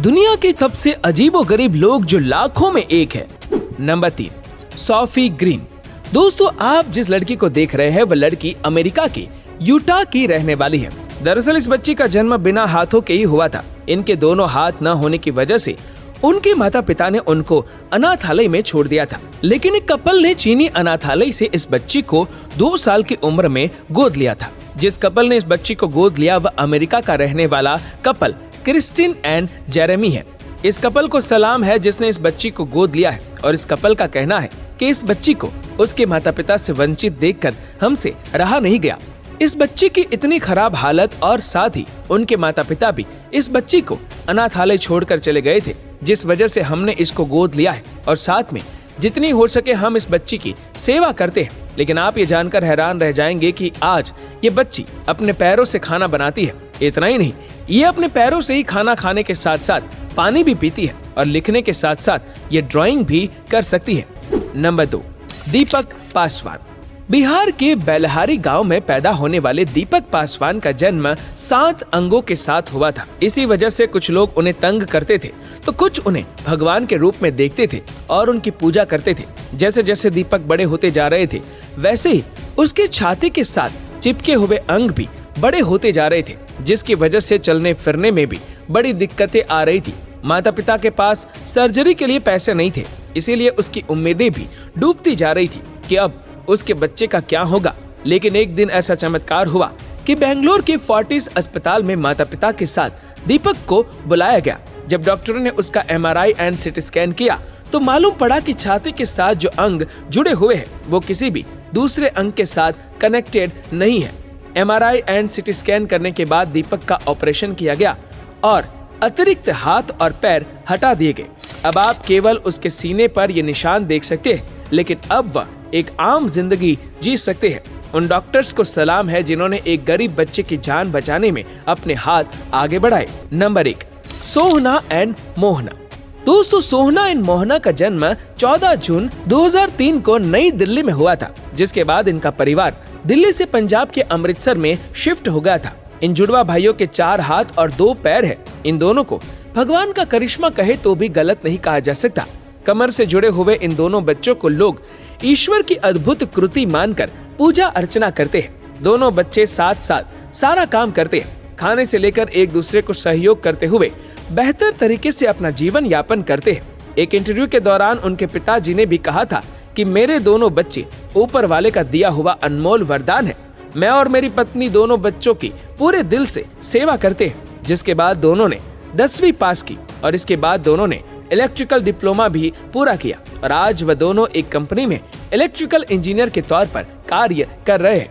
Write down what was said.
दुनिया के सबसे अजीबोगरीब लोग जो लाखों में एक है। Number 3, Sophie green. दोस्तों, आप जिस लड़की को देख रहे हैं वह लड़की अमेरिका की यूटा की रहने वाली है। दरअसल इस बच्ची का जन्म बिना हाथों के ही हुआ था। इनके दोनों हाथ न होने की वजह से उनके माता पिता ने उनको अनाथालय में छोड़ दिया था। लेकिन एक कपल ने चीनी अनाथालय से इस बच्ची को 2 साल की उम्र में गोद लिया था। जिस कपल ने इस बच्ची को गोद लिया वह अमेरिका का रहने वाला कपल क्रिस्टिन एंड जेरेमी है। इस कपल को सलाम है जिसने इस बच्ची को गोद लिया है और इस कपल का कहना है कि इस बच्ची को उसके माता पिता से वंचित देखकर हमसे रहा नहीं गया। इस बच्ची की इतनी खराब हालत और साथ ही उनके माता पिता भी इस बच्ची को अनाथालय छोड़कर चले गए थे, जिस वजह से हमने इसको गोद लिया है और साथ में जितनी हो सके हम इस बच्ची की सेवा करते हैं। लेकिन आप ये जानकर हैरान रह जाएंगे कि आज ये बच्ची अपने पैरों से खाना बनाती है। इतना ही नहीं, ये अपने पैरों से ही खाना खाने के साथ साथ पानी भी पीती है और लिखने के साथ साथ ये ड्राइंग भी कर सकती है। नंबर 2, दीपक पासवान। बिहार के बेलहारी गांव में पैदा होने वाले दीपक पासवान का जन्म 7 अंगों के साथ हुआ था। इसी वजह से कुछ लोग उन्हें तंग करते थे तो कुछ उन्हें भगवान के रूप में देखते थे और उनकी पूजा करते थे। जैसे जैसे दीपक बड़े होते जा रहे थे वैसे ही उसके छाती के साथ चिपके हुए अंग भी बड़े होते जा रहे थे, जिसकी वजह से चलने फिरने में भी बड़ी दिक्कतें आ रही थी। माता पिता के पास सर्जरी के लिए पैसे नहीं थे, इसीलिए उसकी उम्मीदें भी डूबती जा रही थी कि अब उसके बच्चे का क्या होगा। लेकिन एक दिन ऐसा चमत्कार हुआ कि बेंगलोर के फोर्टिस अस्पताल में माता पिता के साथ दीपक को बुलाया गया। जब डॉक्टरों ने उसका MRI एंड CT स्कैन किया तो मालूम पड़ा कि छाती के साथ जो अंग जुड़े हुए हैं वो किसी भी दूसरे अंग के साथ कनेक्टेड नहीं है। MRI एंड CT स्कैन करने के बाद दीपक का ऑपरेशन किया गया और अतिरिक्त हाथ और पैर हटा दिए गए। अब आप केवल उसके सीने पर ये निशान देख सकते हैं, लेकिन अब वह एक आम जिंदगी जी सकते हैं। उन डॉक्टर्स को सलाम है जिन्होंने एक गरीब बच्चे की जान बचाने में अपने हाथ आगे बढ़ाए। Number 1, Sohna and Mohna. दोस्तों, सोहना एंड मोहना का जन्म 14 जून 2003 को नई दिल्ली में हुआ था, जिसके बाद इनका परिवार दिल्ली से पंजाब के अमृतसर में शिफ्ट हो गया था। इन जुड़वा भाइयों के 4 हाथ और 2 पैर है। इन दोनों को भगवान का करिश्मा कहे तो भी गलत नहीं कहा जा सकता। कमर से जुड़े हुए इन दोनों बच्चों को लोग ईश्वर की अद्भुत कृति मानकर पूजा अर्चना करते हैं। दोनों बच्चे साथ साथ सारा काम करते हैं। खाने से लेकर एक दूसरे को सहयोग करते हुए बेहतर तरीके से अपना जीवन यापन करते हैं। एक इंटरव्यू के दौरान उनके पिताजी ने भी कहा था कि मेरे दोनों बच्चे ऊपर वाले का दिया हुआ अनमोल वरदान है। मैं और मेरी पत्नी दोनों बच्चों की पूरे दिल से सेवा करते हैं। जिसके बाद दोनों ने 10वीं पास की और इसके बाद दोनों ने इलेक्ट्रिकल डिप्लोमा भी पूरा किया और आज वह दोनों एक कंपनी में इलेक्ट्रिकल इंजीनियर के तौर पर कार्य कर रहे हैं।